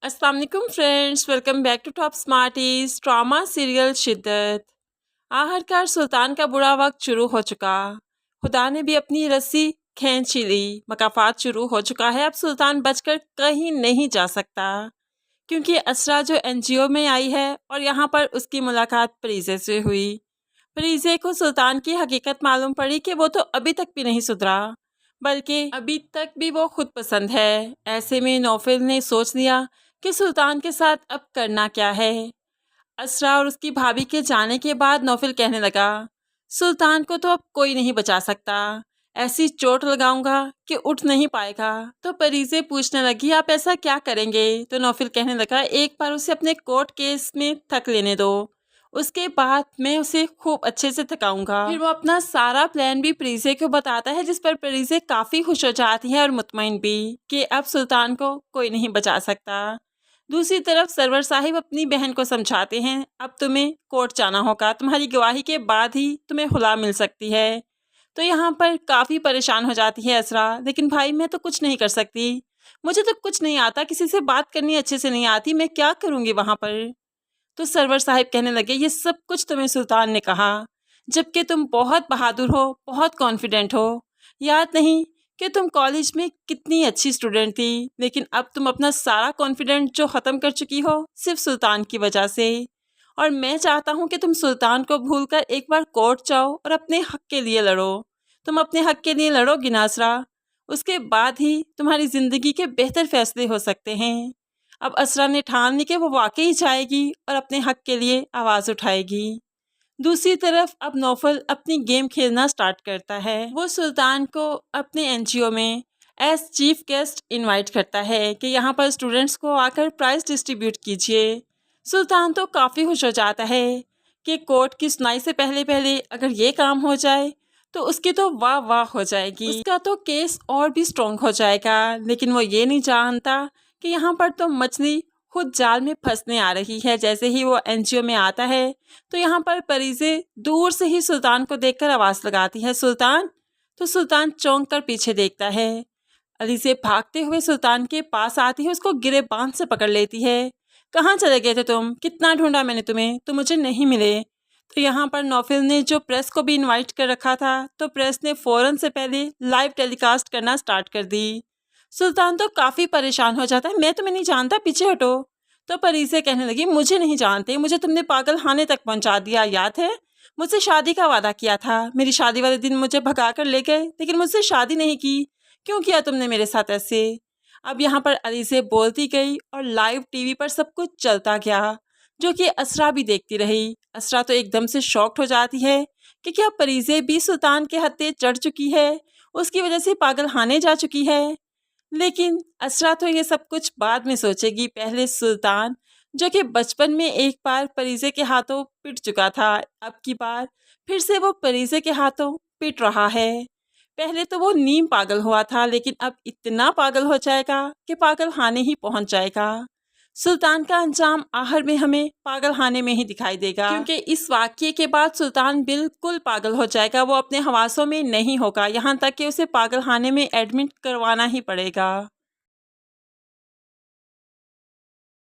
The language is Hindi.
अस्सलाम वालेकुम friends, welcome back to Top Smarties. Drama serial Shiddat. आखिरकार सुल्तान का बुरा वक्त शुरू हो चुका। खुदा ने भी अपनी रस्सी खींच ही ली। मकाफात शुरू हो चुका है। अब सुल्तान बचकर कहीं नहीं जा सकता क्योंकि असरा जो एनजीओ में आई है और यहाँ पर उसकी मुलाकात परीजे से हुई। परीजे को सुल्तान की हकीकत मालूम पड़ी कि वो तो अभी तक भी नहीं सुधरा, बल्कि अभी तक भी वो खुद पसंद है। ऐसे में नौफिल ने सोच लिया कि सुल्तान के साथ अब करना क्या है। असरा और उसकी भाभी के जाने के बाद नौफिल कहने लगा, सुल्तान को तो अब कोई नहीं बचा सकता। ऐसी चोट लगाऊंगा कि उठ नहीं पाएगा। तो परीजे पूछने लगी, आप ऐसा क्या करेंगे? तो नौफिल कहने लगा, एक बार उसे अपने कोर्ट केस में थक लेने दो, उसके बाद मैं उसे खूब अच्छे से थकाऊंगा। फिर वो अपना सारा प्लान भी परीजे को बताता है, जिस पर परीजे काफ़ी खुश हो जाती है और मुतमईन भी कि अब सुल्तान को कोई नहीं बचा सकता। दूसरी तरफ सरवर साहिब अपनी बहन को समझाते हैं, अब तुम्हें कोर्ट जाना होगा, तुम्हारी गवाही के बाद ही तुम्हें खुला मिल सकती है। तो यहाँ पर काफ़ी परेशान हो जाती है असरा, लेकिन भाई मैं तो कुछ नहीं कर सकती, मुझे तो कुछ नहीं आता, किसी से बात करनी अच्छे से नहीं आती, मैं क्या करूँगी वहाँ पर। तो सरवर साहिब कहने लगे, ये सब कुछ तुम्हें सुल्तान ने कहा, जबकि तुम बहुत बहादुर हो, बहुत कॉन्फिडेंट हो। याद नहीं कि तुम कॉलेज में कितनी अच्छी स्टूडेंट थी, लेकिन अब तुम अपना सारा कॉन्फिडेंट जो ख़त्म कर चुकी हो सिर्फ सुल्तान की वजह से। और मैं चाहता हूँ कि तुम सुल्तान को भूलकर एक बार कोर्ट जाओ और अपने हक के लिए लड़ो। तुम अपने हक के लिए लड़ोगी नासरा, उसके बाद ही तुम्हारी ज़िंदगी के बेहतर फैसले हो सकते हैं। अब असरा ने ठान ली कि वो वाकई जाएगी और अपने हक के लिए आवाज़ उठाएगी। दूसरी तरफ अब नौफल अपनी गेम खेलना स्टार्ट करता है। वो सुल्तान को अपने एनजीओ में एज चीफ गेस्ट इनवाइट करता है कि यहाँ पर स्टूडेंट्स को आकर प्राइज़ डिस्ट्रीब्यूट कीजिए। सुल्तान तो काफ़ी खुश हो जाता है कि कोर्ट की सुनाई से पहले पहले अगर ये काम हो जाए तो उसकी तो वाह वाह हो जाएगी, उसका तो केस और भी स्ट्रॉन्ग हो जाएगा। लेकिन वो ये नहीं जानता कि यहाँ पर तो मछली खुद जाल में फंसने आ रही है। जैसे ही वो एनजीओ में आता है तो यहाँ पर परीजे दूर से ही सुल्तान को देखकर आवाज़ लगाती है, सुल्तान। तो सुल्तान चौंक कर पीछे देखता है। अलीज़े भागते हुए सुल्तान के पास आती है, उसको गिरेबान से पकड़ लेती है। कहाँ चले गए थे तुम? कितना ढूंढा मैंने तुम्हें, तुम मुझे नहीं मिले। तो यहाँ पर नौफिल ने जो प्रेस को भी इनवाइट कर रखा था, तो प्रेस ने फ़ौरन से पहले लाइव टेलीकास्ट करना स्टार्ट कर दी। सुल्तान तो काफ़ी परेशान हो जाता है, मैं तुम्हें नहीं जानता, पीछे हटो। तो परीजे कहने लगी, मुझे नहीं जानते, मुझे तुमने पागल खाने तक पहुंचा दिया, याद है? मुझसे शादी का वादा किया था, मेरी शादी वाले दिन मुझे भगा कर ले गए, लेकिन मुझसे शादी नहीं की। क्यों किया तुमने मेरे साथ ऐसे? अब यहाँ पर अलीज़े बोलती गई और लाइव टीवी पर सब कुछ चलता गया, जो कि असरा भी देखती रही। असरा तो एकदम से शॉक्ड हो जाती है कि क्या परीजे भी सुल्तान के हत्थे चढ़ चुकी है, उसकी वजह से पागल खाने जा चुकी है। लेकिन असरा तो ये सब कुछ बाद में सोचेगी। पहले सुल्तान, जो कि बचपन में एक बार परीजे के हाथों पिट चुका था, अब की बार फिर से वो परीजे के हाथों पिट रहा है। पहले तो वो नीम पागल हुआ था, लेकिन अब इतना पागल हो जाएगा कि पागल खाने ही पहुंच जाएगा। सुल्तान का अंजाम आखिर में हमें पागल खाने में ही दिखाई देगा, क्योंकि इस वाक़ये के बाद सुल्तान बिल्कुल पागल हो जाएगा, वो अपने हवासों में नहीं होगा, यहाँ तक कि उसे पागल खाने में एडमिट करवाना ही पड़ेगा।